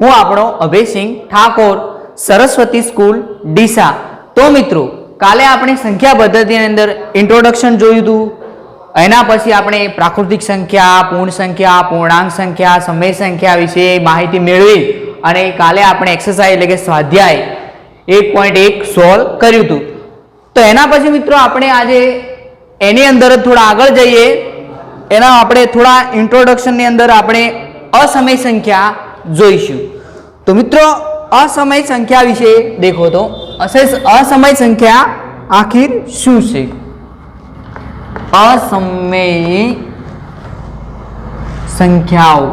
હું આપણો અભયસિંહ ઠાકોર, સરસ્વતી સ્કૂલ ડીસા। તો મિત્રો, કાલે આપણે સંખ્યા પદ્ધતિની અંદર ઇન્ટ્રોડક્શન જોયું હતું। એના પછી આપણે પ્રાકૃતિક સંખ્યા, પૂર્ણ સંખ્યા, પૂર્ણાંક સંખ્યા, સમય સંખ્યા વિશે માહિતી મેળવી અને કાલે આપણે એક્સરસાઇઝ એટલે કે સ્વાધ્યાય 1.1 સોલ્વ કર્યું હતું। તો એના પછી મિત્રો આપણે આજે એની અંદર થોડા આગળ જઈએ। એના આપણે થોડા ઇન્ટ્રોડક્શનની અંદર આપણે અસમય સંખ્યા જોઈશું। तो मित्रों, असमय संख्या विषे देखो तो असमय संख्या आखिर शू छे? असमय संख्याओं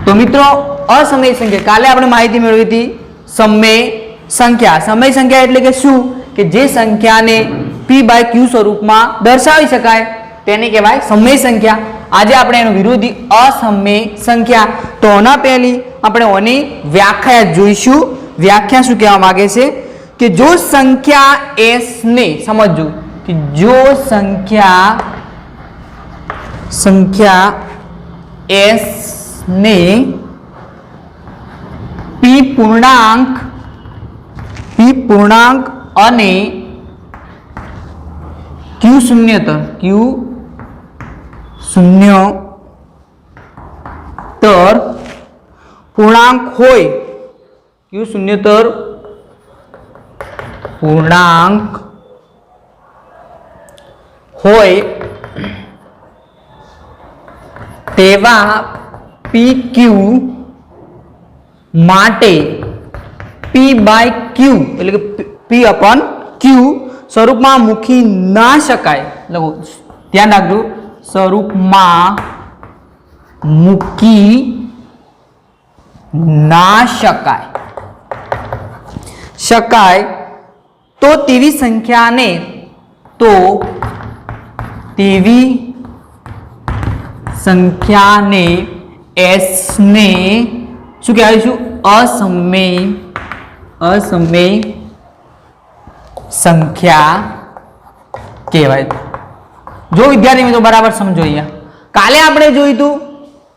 तो मित्रों, असमय संख्या काले आपणे माहिती मेळवी थी। समय संख्या एटले के शू के जे संख्या ने p/q स्वरूप में दर्शावी शकाय तेने कहेवाय समय संख्या। आज આપણે એનો વિરોધી અસમય સંખ્યા। તો ઓના પહેલી આપણે ઓની વ્યાખ્યા જોઈશું। વ્યાખ્યા શું કહેવા માંગે છે કે જો સંખ્યા s ને સમજજો કે જો સંખ્યા s ને p પૂર્ણાંક અને q शून्यतर पूर्णांक होय, q शून्यतर पूर्णांक होय तेवा pq माटे p/q એટલે કે p/q स्वरूप में मूकी ना शकाय। ध्यान राखજો, स्वरूप में मूकी ना शकाय तो तेवी संख्या ने s ने शू कहेवाय? असमय संख्या कहेवाय। जो विद्यार्थी मित्रों बराबर समझो, अहींया काले आपणे जोयुं हतुं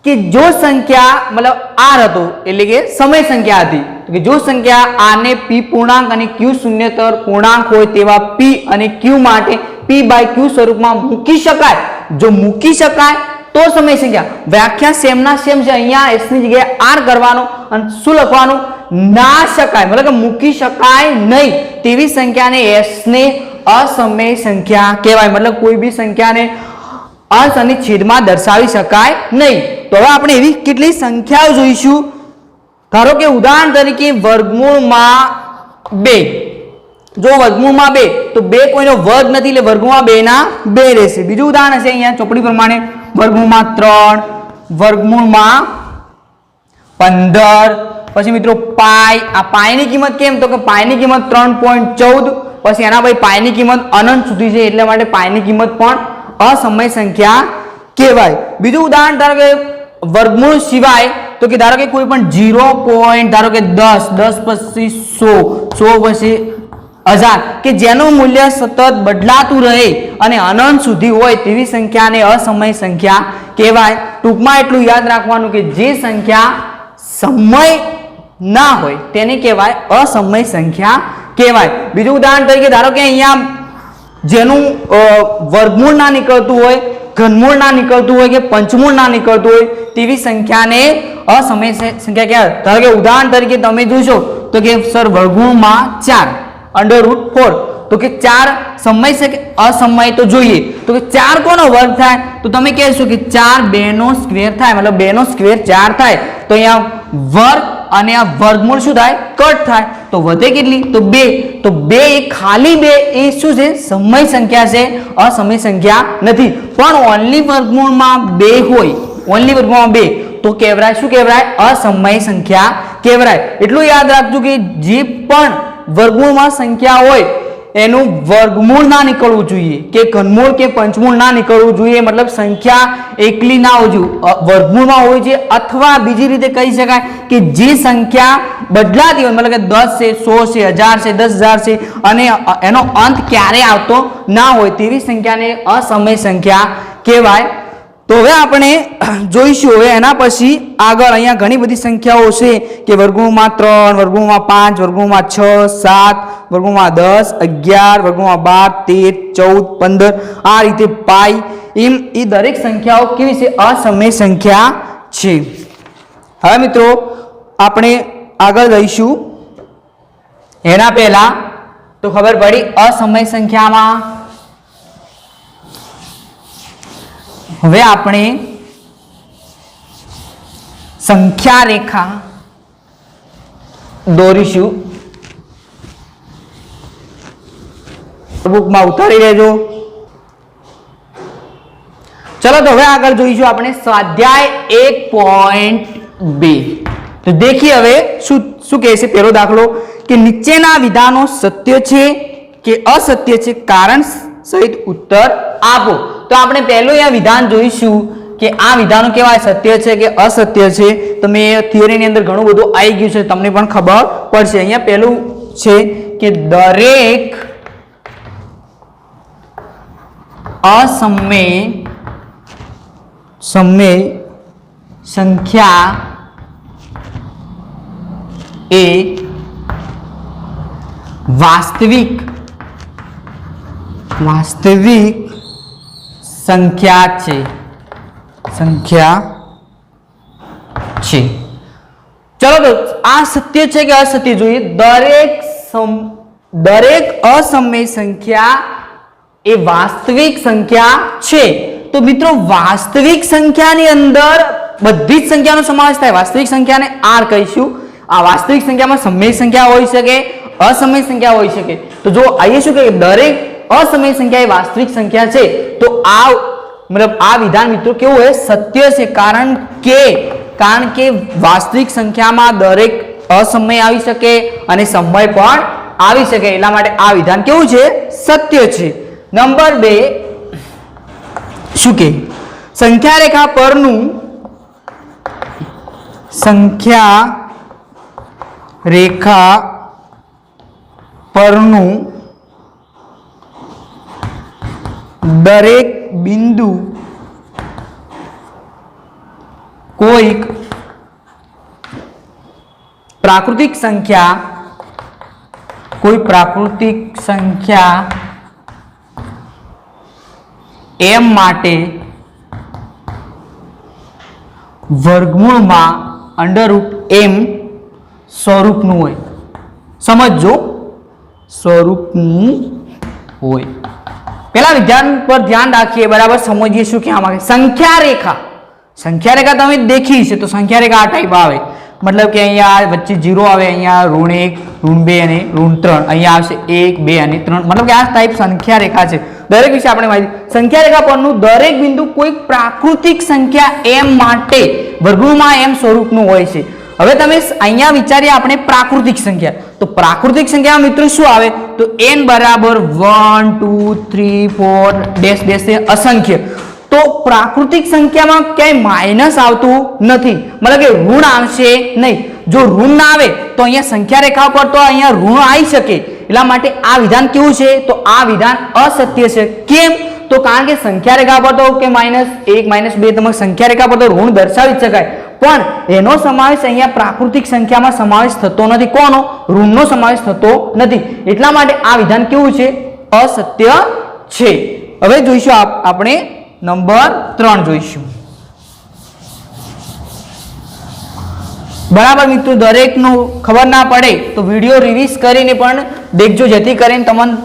कि जो संख्या मतलब आर हतो एटले के समय संख्या हती, तो कि जो संख्या आर ने p पूर्णांक अने q शून्यतर पूर्णांक होय तेवा p अने q माटे p/q स्वरूप में मूकी शकाय। जो मूकी शकाय तो समय संख्या। व्याख्या सेम ना सेम छे। अहींया s ની જગ્યાએ r કરવાનો અને શું લખવાનું? ना शकाय मतलब કે મૂકી શકાય નહીં તેવી સંખ્યાને s ને असमय संख्या कहेवाय। मतलब कोई भी संख्या ने अंश अने छेद में दर्शावी शकाय नहीं। तो हवे आपणे एवी केटली संख्याओ जोईशुं। धारो के उदाहरण तरीके वर्गमूळ में 2। जो वर्गमूळ में 2 तो 2 कोईनो वर्ग नथी એટલે વર્ગમૂળ में 2 ना 2 रहेशे। बीजुं उदाहरण छे अहींया ચોપડી प्रमाणे वर्गमूळ में 3, वर्गमूळ में 15। પછી મિત્રો પાઈ, આ પાઈની કિંમત કેમ? તો કે પાઈની કિંમત 3.14। પછી એના પછી પાઈની કિંમત અનંત સુધી છે એટલે માટે પાઈની કિંમત પણ અસમય સંખ્યા કહેવાય। બીજું ઉદાહરણ ધારો કે વર્ગમૂળ સિવાય તો કે ધારો કે કોઈ પણ 0 પોઈન્ટ ધારો કે 10, 10 પછી 100, 100 પછી 1000 કે જેનું મૂલ્ય સતત બદલાતું રહે અને અનંત સુધી હોય તેવી સંખ્યાને અસમય સંખ્યા કહેવાય। ટૂંકમાં એટલું યાદ રાખવાનું કે જે સંખ્યા સમય ना होय तेने कहेवाय असमय संख्या कहेवाय। बीजું उदाहरण तरीके धारो के अहींया जेनु वर्गमूळ ना निकळतुं होय, घनमूळ ना निकळतुं होय के पंचमूळ ना निकळतुं होय तेवी संख्याने असमय संख्या कहेवाय। धारो के उदाहरण तरीके तमे जोशो तो के सर वर्गमूळ में 4 √4 तो के 4 समय से असमय तो જોઈએ तो के 4 કોનો વર્ગ થાય? તો તમે કહેશો કે 4 2 નો સ્ક્વેર થાય, मतलब 2 નો સ્ક્વેર 4 થાય। તો અહીંયા વર્ગ અને આ વર્ગમૂળ શું થાય? કટ થાય। તો વધે કેટલી? તો 2। તો 2 એ ખાલી 2 એ શું છે? સમય સંખ્યા છે, અસમય સંખ્યા નથી। પણ ઓન્લી વર્ગમૂળમાં 2 હોય, ઓન્લી વર્ગમૂળમાં 2 તો કહેવાય શું કહેવાય? અસમય સંખ્યા કહેવાય। એટલું યાદ રાખજો કે જે પણ વર્ગમૂળમાં સંખ્યા હોય એનું વર્ગમૂળ ના નીકળવું જોઈએ કે ઘનમૂળ કે પંચમૂળ ના નીકળવું જોઈએ। मतलब संख्या एकली ना होवी જોઈએ, વર્ગમૂળમાં હોવી જોઈએ। અથવા બીજી રીતે કહી શકાય કે જે સંખ્યા બદલાતી હોય, मतलब કે 10 છે, 100 છે, 1000 છે, 10000 છે અને એનો અંત ક્યારે આવતો ના હોય તેવી સંખ્યાને અસમય સંખ્યા કહેવાય। તો હવે આપણે જોઈશું હવે એના પછી આગળ અહીંયા ઘણી બધી સંખ્યાઓ છે કે વર્ગમૂળમાં 3, વર્ગમૂળમાં 5, વર્ગમૂળમાં 6, 7, વર્ગમૂળમાં 10, 11, વર્ગમૂળમાં 12, 13, 14, 15 આ રીતે પાઈ એમ એ દરેક સંખ્યાઓ કેવી છે? અસમય સંખ્યા છે. હવે મિત્રો આપણે આગળ જઈશું એના પહેલા તો ખબર પડી અસમય સંખ્યામાં. હવે આપણે સંખ્યા રેખા દોરીશું. બુકમાં ઉતારી લેજો. ચલો તો હવે આગળ જોઈશું આપણે સ્વાધ્યાય 1.2. તો દેખીએ હવે શું કહે છે પહેલો દાખલો કે નીચેના વિધાનો સત્ય છે કે અસત્ય છે, કારણ સહિત ઉત્તર આપો. તો આપણે પહેલું અહીંયા વિધાન જોઈશું કે આ વિધાનો કેવા સત્ય છે કે અસત્ય છે. તમે થિયરીની અંદર ઘણું બધું આવી ગયું છે, તમને પણ ખબર પડશે. અહીંયા પહેલું છે કે દરેક અસમય સંખ્યા એ વાસ્તવિક સંખ્યા છે. ચલો તો આ સત્ય છે કે અસત્ય જોઈએ. દરેક અસમય સંખ્યા એ વાસ્તવિક સંખ્યા છે. તો મિત્રો વાસ્તવિક સંખ્યાની અંદર બધી જ સંખ્યાનો સમાવેશ થાય. વાસ્તવિક સંખ્યાને આર કહીશું. આ વાસ્તવિક સંખ્યામાં સમય સંખ્યા હોઈ શકે, અસમય સંખ્યા હોઈ શકે. તો જો અહીંયા શું કહે દરેક અસમય સંખ્યા એ વાસ્તવિક સંખ્યા છે, તો આ મતલબ આ વિધાન મિત્રો કેવું હોય? સત્ય છે. કારણ કે વાસ્તવિક સંખ્યામાં દરેક અસમય આવી શકે અને સમય પણ આવી શકે. એટલા માટે આ વિધાન કેવું છે? સત્ય છે. નંબર 2 શું કે સંખ્યા રેખા પરનું દરેક બિંદુ કોઈક પ્રાકૃતિક સંખ્યા m માટે વર્ગમૂળમાં √m સ્વરૂપનું હોય. સમજો, સ્વરૂપનું હોય. પેલા વિધાન પર ધ્યાન રાખીએ, બરાબર સમજીએ શું કહેવા માંગે. સંખ્યા રેખા તમે દેખી છે તો સંખ્યા રેખા આ ટાઈપ આવે. મતલબ કે અહીંયા વચ્ચે 0 આવે, અહીંયા ઋણ 1, ઋણ 2 અને ઋણ 3, અહીંયા આવશે 1, 2 અને 3. મતલબ કે આ ટાઈપ સંખ્યા રેખા છે. દરેક વિશે આપણે માહિતી. સંખ્યા રેખા પરનું દરેક બિંદુ કોઈ પ્રાકૃતિક સંખ્યા m માટે વર્ગમૂળમાં m સ્વરૂપનું હોય છે. હવે તમે અહીંયા વિચારીએ આપણે પ્રાકૃતિક સંખ્યા. તો પ્રાકૃતિક સંખ્યામાં મિત્રો શું આવે? તો n બરાબર 1 2 3 4 ડેશ ડેશ અસંખ્ય. તો પ્રાકૃતિક સંખ્યામાં ક્યાંય માઇનસ આવતું નથી, મતલબ કે ઋણ આવશે નહીં. જો ઋણ ના આવે તો અહીંયા સંખ્યા રેખા પર તો અહીંયા ઋણ આવી શકે. એટલા માટે આ વિધાન કેવું છે? તો આ વિધાન અસત્ય છે. કેમ? તો કારણ કે સંખ્યા રેખા પર તો કે -1 -2 તમે સંખ્યા રેખા પર તો ઋણ દર્શાવી જ શકાય, પણ એનો સમાવેશ અહીંયા પ્રાકૃતિક સંખ્યામાં સમાવેશ થતો નથી. કોનો? ઋણનો સમાવેશ થતો નથી. એટલા માટે આ વિધાન કેવું છે? અસત્ય છે. હવે જોઈશું આપણે નંબર 3 જોઈશું. બરાબર મિત્રો, દરેકનું ખબર ના પડે તો વિડીયો રિવીઝ કરીને પણ દેખજો, જેથી કરીને તમને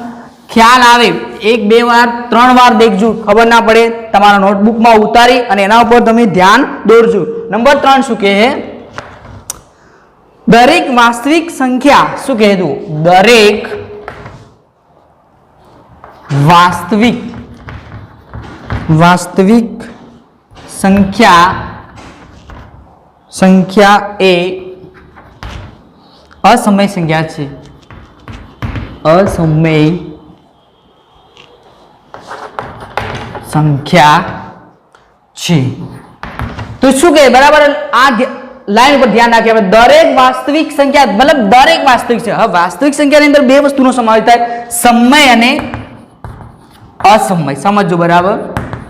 ખ્યાલ આવે. 1 2 વાર 3 વાર દેખજો, ખબર ના પડે તમારા નોટબુકમાં ઉતારી અને એના ઉપર તમે ધ્યાન દોરજો. નંબર 3 શું કહે? દરેક વાસ્તવિક સંખ્યા શું કહેતું? દરેક વાસ્તવિક સંખ્યા એ અસમય સંખ્યા છે. અસમય સંખ્યા છે. તો શું કહે? બરાબર આ લાઈન ઉપર ધ્યાન રાખીએ. આપણે દરેક વાસ્તવિક સંખ્યા મતલબ દરેક વાસ્તવિક છે. હવે વાસ્તવિક સંખ્યાની અંદર બે વસ્તુનો સમાવેશ થાય, સમય અને અસમય. સમજો બરાબર.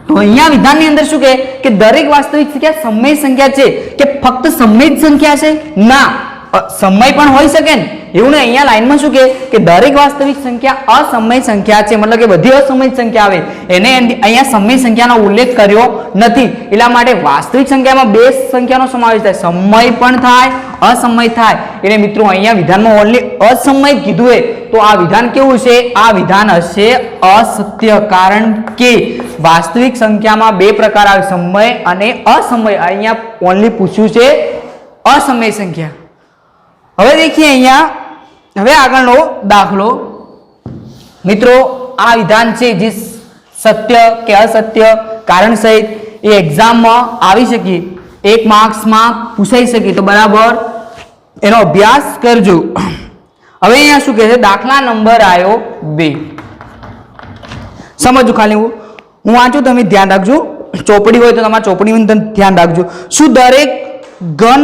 તો અહીંયા વિધાનની અંદર શું કહે કે દરેક વાસ્તવિક સંખ્યા સમય સંખ્યા છે કે ફક્ત સમય જ સંખ્યા છે? ના, સમય પણ હોઈ શકે ને, એવું ને. અહીંયા લાઈનમાં શું કે દરેક વાસ્તવિક સંખ્યા અસમય સંખ્યા છે, મતલબ કે બધી અસમય સંખ્યા આવે એને અહીંયા સમય સંખ્યાનો ઉલ્લેખ કર્યો નથી. એટલા માટે વાસ્તવિક સંખ્યામાં બે સંખ્યાનો સમાવેશ થાય, સમય પણ થાય, અસમય થાય. એટલે મિત્રો અહીંયા વિધાનમાં ઓનલી અસમય કીધું હોય તો આ વિધાન કેવું છે? આ વિધાન હશે અસત્ય, કારણ કે વાસ્તવિક સંખ્યામાં બે પ્રકાર આવે, સમય અને અસમય. અહીંયા ઓનલી પૂછ્યું છે અસમય સંખ્યા. હવે દેખીએ અહીંયા, હવે આગળનો દાખલો. મિત્રો આ વિધાન છે જે સત્ય કે અસત્ય કારણ સહિત એ એક્ઝામમાં આવી શકે, 1 માર્ક્સમાં પૂછાઈ શકે, તો બરાબર એનો અભ્યાસ કરજો. હવે અહીંયા શું કહે છે? દાખલા નંબર આવ્યો 2. સમજો ખાલી, હું વાંચું, તમે ધ્યાન રાખજો. ચોપડી હોય તો તમારા ચોપડીનું ધ્યાન રાખજો. શું દરેક ઘન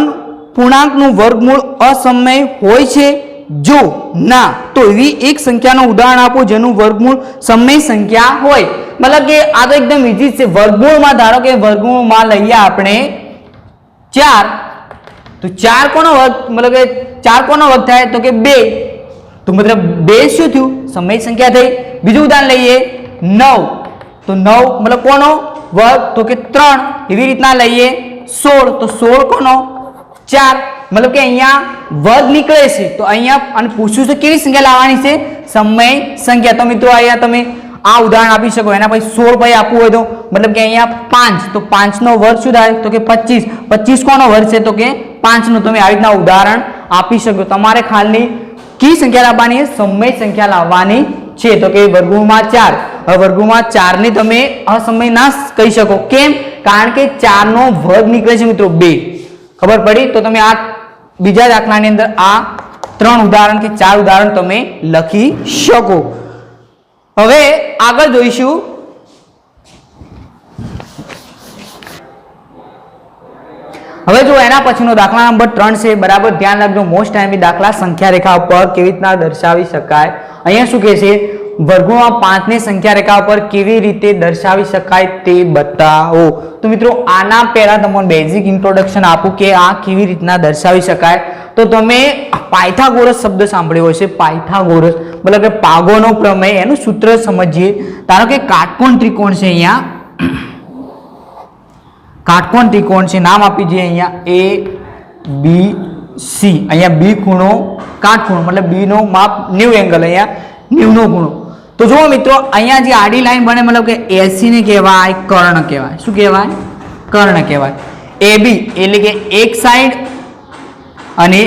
પૂર્ણાંકનું વર્ગમૂળ અસમય હોય છે? જો ના, તો એવી એક સંખ્યાનું ઉદાહરણ આપો જેનું વર્ગમૂળ સમય સંખ્યા હોય. મતલબ કે આ તો એકદમ ઈઝી છે. વર્ગમૂળમાં ધારો કે વર્ગમૂળમાં લઈએ આપણે 4, તો 4 કોનો વર્ગ, મતલબ કે 4 કોનો વર્ગ થાય? તો કે 2. તો મતલબ 2 શું થયું? સમય સંખ્યા થઈ. બીજું ઉદાહરણ લઈએ 9, તો 9 મતલબ કોનો વર્ગ? તો કે 3. એવી રીતના લઈએ 16, તો 16 કોનો? 4. મતલબ કે અહીંયા વર્ગ નીકળે છે, તો અહીંયા અને પૂછ્યું છે કેવી સંખ્યા લાવવાની છે? સમય સંખ્યા. તો મિત્રો અહીંયા તમે આ ઉદાહરણ આપી શકો. એના પછી 16 પછી આપવું હોય તો મતલબ કે અહીંયા 5, તો 5 નો વર્ગ શું થાય? તો કે 25. 25 કોનો વર્ગ છે? તો કે 5 નો. તમે આવી રીતના ઉદાહરણ આપી શકો. તમારે ખાલી કી સંખ્યા લાવવાની છે? સમય સંખ્યા લાવવાની છે. તો કે વર્ગમૂળમાં 4. હવે વર્ગમૂળમાં 4 ને તમે અસમય ના કહી શકો. કેમ? કારણ કે 4 નો વર્ગ નીકળે છે મિત્રો 2. ખબર પડી? તો તમે આ બીજા દાખલાની અંદર આ 3 ઉદાહરણ કે 4 ઉદાહરણ તમે લખી શકો. હવે આગળ જોઈશું. હવે જો એના પછીનો દાખલા નંબર 3 છે, બરાબર ધ્યાન રાખજો. મોસ્ટ ટાઈમની દાખલા સંખ્યા રેખા ઉપર કેવી રીતના દર્શાવી શકાય. અહીંયા શું કહે છે? વર્ગોમાં 5 ને સંખ્યા રેખા ઉપર કેવી રીતે દર્શાવી શકાય તે બતાવો. તો મિત્રો આના પહેલા તમને બેઝિક ઇન્ટ્રોડક્શન આપું કે આ કેવી રીતના દર્શાવી શકાય. તો તમે પાયથાગોરસ શબ્દ સાંભળ્યો હશે. પાયથાગોરસ મતલબ કે પાગોનો પ્રમેય, એનું સૂત્ર સમજીએ. ધારો કે કાટકોણ ત્રિકોણ છે, અહીંયા કાટકોણ ત્રિકોણ છે, નામ આપી દઈએ અહીંયા ABC. અહીંયા B ખૂણો કાટકોણ, મતલબ B નો માપ 90 એંગલ, અહીંયા 90 નો ખૂણો. તો જુઓ મિત્રો, અહીંયા જે આડી લાઈન બને મતલબ કે AC ને કહેવાય કર્ણ કહેવાય. શું કહેવાય? કર્ણ કહેવાય. AB એટલે કે એક સાઈડ અને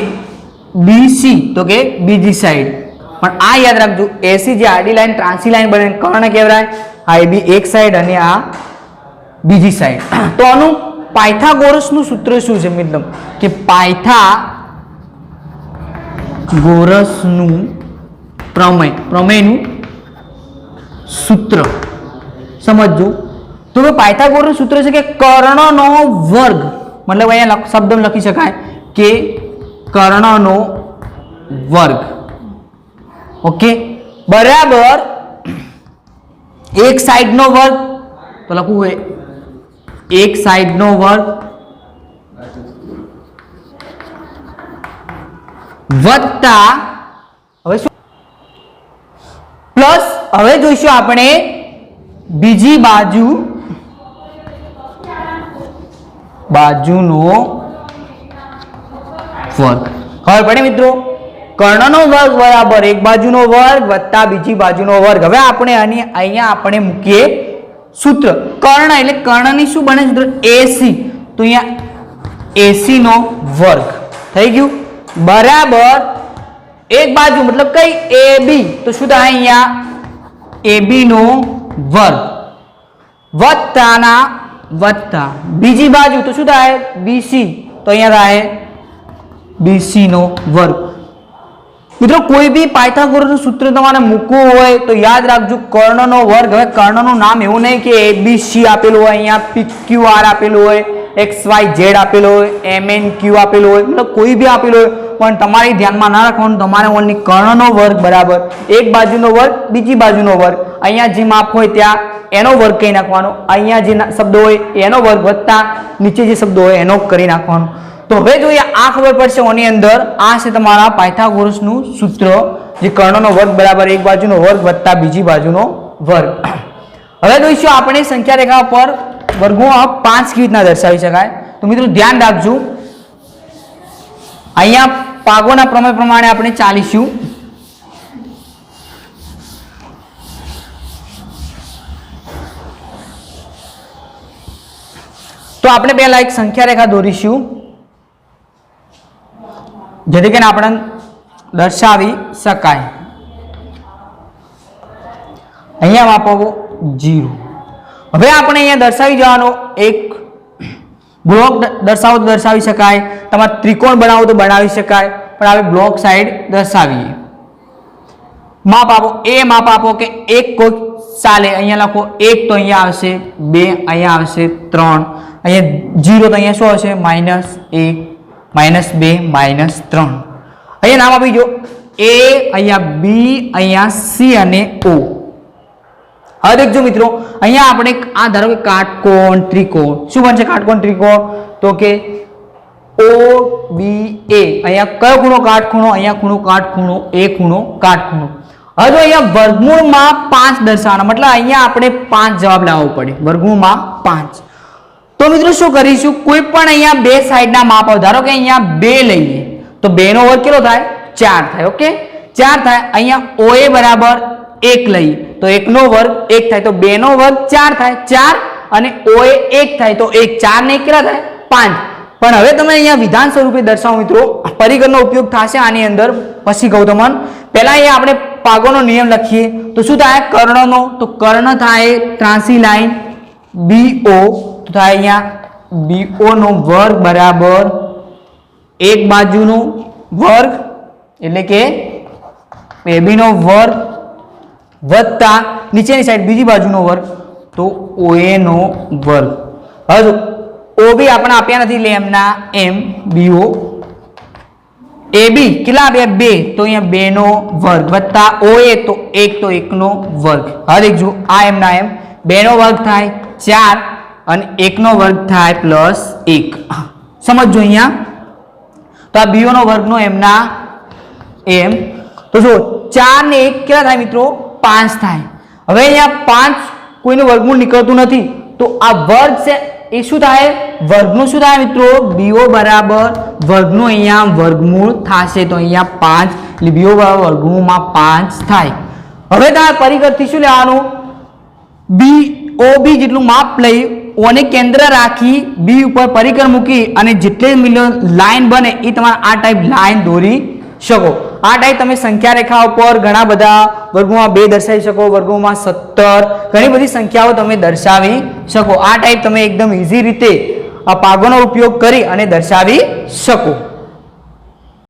BC તો કે બીજી સાઈડ. પણ આ યાદ રાખજો, AC જે આડી લાઈન ત્રાંસી લાઈન બને કર્ણ કહેવાય. આ AB એક સાઈડ અને આ બીજી સાઈડ. તો આનું પાયથાગોરસ નું સૂત્ર શું છે મતલબ કે પાયથાગોરસ નું પ્રમેયનું સૂત્ર સમજજો. તો પાયથાગોરસ સૂત્ર છે કે કર્ણનો વર્ગ, મતલબ અહીંયા શબ્દ લખી શકાય કે કર્ણનો વર્ગ. ઓકે, બરાબર એક સાઈડ નો વર્ગ, તો લખવું હોય એક સાઈડ નો વર્ગ વત્તા, હવે શું પ્લસ, હવે જોઈશું આપણે બીજી બાજુનો વર્ગ. ખબર પડે મિત્રો? કર્ણનો વર્ગ બરાબર એક બાજુનો વર્ગ વત્તા બીજી બાજુનો વર્ગ. હવે આપણે અહીંયા આપણે મૂકીએ સૂત્ર. કર્ણ એટલે કર્ણની શું બને સૂત્ર? AC. તો અહીંયા AC નો વર્ગ થઈ ગયું બરાબર એક બાજુ મતલબ કઈ? AB. તો શું થાય અહીંયા? AB નો વર્ગ વત્તાના વત્તા બીજી બાજુ તો શું થાય? BC. તો અહીંયા થાય BC નો વર્ગ. મિત્રો કોઈ બી પાયથાગોરસનું સૂત્ર તમારે મૂકવું હોય તો યાદ રાખજો કર્ણનો વર્ગ. હવે કર્ણનું નામ એવું નહીં કે ABC આપેલું હોય, અહીંયા PQR આપેલું હોય, XYZ આપેલું હોય, MNQ આપેલું હોય, મતલબ કોઈ બી આપેલું હોય, પણ તમારે ધ્યાનમાં ના રાખવાનું. તમારે ઓનલી કર્ણનો વર્ગ બરાબર એક બાજુનો વર્ગ બીજી બાજુનો વર્ગ. અહીંયા જે માપ હોય ત્યાં એનો વર્ગ કરી નાખવાનો, અહીંયા જે શબ્દો હોય એનો વર્ગ વત્તા નીચે જે શબ્દો હોય એનો કરી નાખવાનો. તો હવે જોઈએ આ ખબર પડશે ઓની અંદર આ છે તમારા પાયથાગોરસનું સૂત્ર, જે કર્ણનો વર્ગ બરાબર એક બાજુનો વર્ગ વત્તા બીજી બાજુનો વર્ગ. હવે જોઈશું આપણે સંખ્યા રેખા પર વર્ગોમાં 5 કેવી રીતના દર્શાવી શકાય. તો મિત્રો ધ્યાન રાખજો, અહીંયા પાગોના પ્રમેય પ્રમાણે આપણે ચાલીશું. તો આપણે પહેલા એક સંખ્યા રેખા દોરીશું જેથી કરીને આપણે દર્શાવી શકાય. અહીંયા માપો 0. હવે આપણે અહીંયા દર્શાવી જવાનો એક બ્લોક દર્શાવો તો દર્શાવી શકાય, તમારે ત્રિકોણ બનાવો તો બનાવી શકાય, પણ આપણે બ્લોક સાઈડ દર્શાવીએ. માપ આપો, એ માપ આપો કે એક કોઈ ચાલે, અહીંયા લખો 1 તો અહીંયા આવશે, 2 અહીંયા આવશે, 3 અહીંયા 0 તો અહીંયા શું આવશે -1 -2 -3. અહીંયા નામ આપી જો A, અહીંયા B, અહીંયા C અને O. હવે દેખજો મિત્રો, અહીંયા આપણે આ ધારો કે કાટકોણ ત્રિકોણ, શું બનશે કાટકોણ ત્રિકોણ? તો કે OBA. અહીંયા કયો ખૂણો કાટખૂણો? અહીંયા ખૂણો કાટખૂણો, A ખૂણો કાટખૂણો. હવે જો અહીંયા વર્ગમૂળમાં 5 દર્શાવવાના, મતલબ અહીંયા આપણે 5 જવાબ લાવવો પડે, વર્ગમૂળમાં 5. તો મિત્રો શું કરીશું, કોઈ પણ અહીંયા બે સાઈડના માપ આવે, ધારો કે અહીંયા 2 લઈએ તો 2 નો વર્ગ કેટલો થાય? 4 થાય. ઓકે 4 થાય. અહીંયા OA બરાબર 1 લઈએ તો 1 નો વર્ગ 1 થાય, તો 2 નો વર્ગ 4 થાય, 4 અને OA 1 થાય તો 1, 4 ને 1 કેટલા થાય? 5. પણ હવે તમે અહીંયા વિધાન સ્વરૂપે દર્શાવો મિત્રો, પરિઘનો ઉપયોગ થશે આની અંદર, પછી કહું તમને. પહેલા અહીંયા આપણે પાગોનો નિયમ લખીએ તો શું થાય? કર્ણનો, તો કર્ણ થાય ત્રાંસી લાઈન BO, તો થાય અહીંયા BO નો વર્ગ બરાબર એક બાજુનો વર્ગ એટલે કે AB નો વર્ગ વત્તા નીચેની સાઈડ બીજી બાજુનો વર્ગ તો OA નો વર્ગ. હવે OB આપણે આપ્યા નથી એટલે એમના એમ BO. AB કેટલા આપ્યા? 2 તો અહીંયા 2 નો વર્ગ વત્તા OA તો 1 તો 1 નો વર્ગ. હવે દેખજો આ એમના એમ 2 નો વર્ગ થાય 4 અને 1 નો વર્ગ થાય +1. સમજો અહીંયા તો આ BO નો વર્ગનો એમના એમ, તો જો 4 ને 1 કેટલા થાય મિત્રો? 5 થાય. હવે અહીંયા 5 કોઈનું વર્ગમૂળ નીકળતું નથી તો આ વર્ગ છે એ શું થાય? વર્ગનું શું થાય મિત્રો? BO બરાબર વર્ગનું અહીંયા વર્ગમૂળ થશે તો અહીંયા 5 એટલે BO બરાબર વર્ગમૂળમાં 5 થાય. હવે તમારે પરિઘથી શું લેવાનું? BOB જેટલું માપ લઈ ઓને કેન્દ્ર રાખી B ઉપર પરિકર મૂકી અને જેટલી લાઈન બને એ તમારે આ ટાઈપ લાઈન દોરી શકો. આ ટાઈપ તમે સંખ્યા રેખા ઉપર ઘણા બધા વર્ગોમાં 2 દર્શાવી શકો, વર્ગોમાં 17 ઘણી બધી સંખ્યાઓ તમે દર્શાવી શકો. આ ટાઈપ તમે એકદમ ઈઝી રીતે આ પાગોનો ઉપયોગ કરી અને દર્શાવી શકો.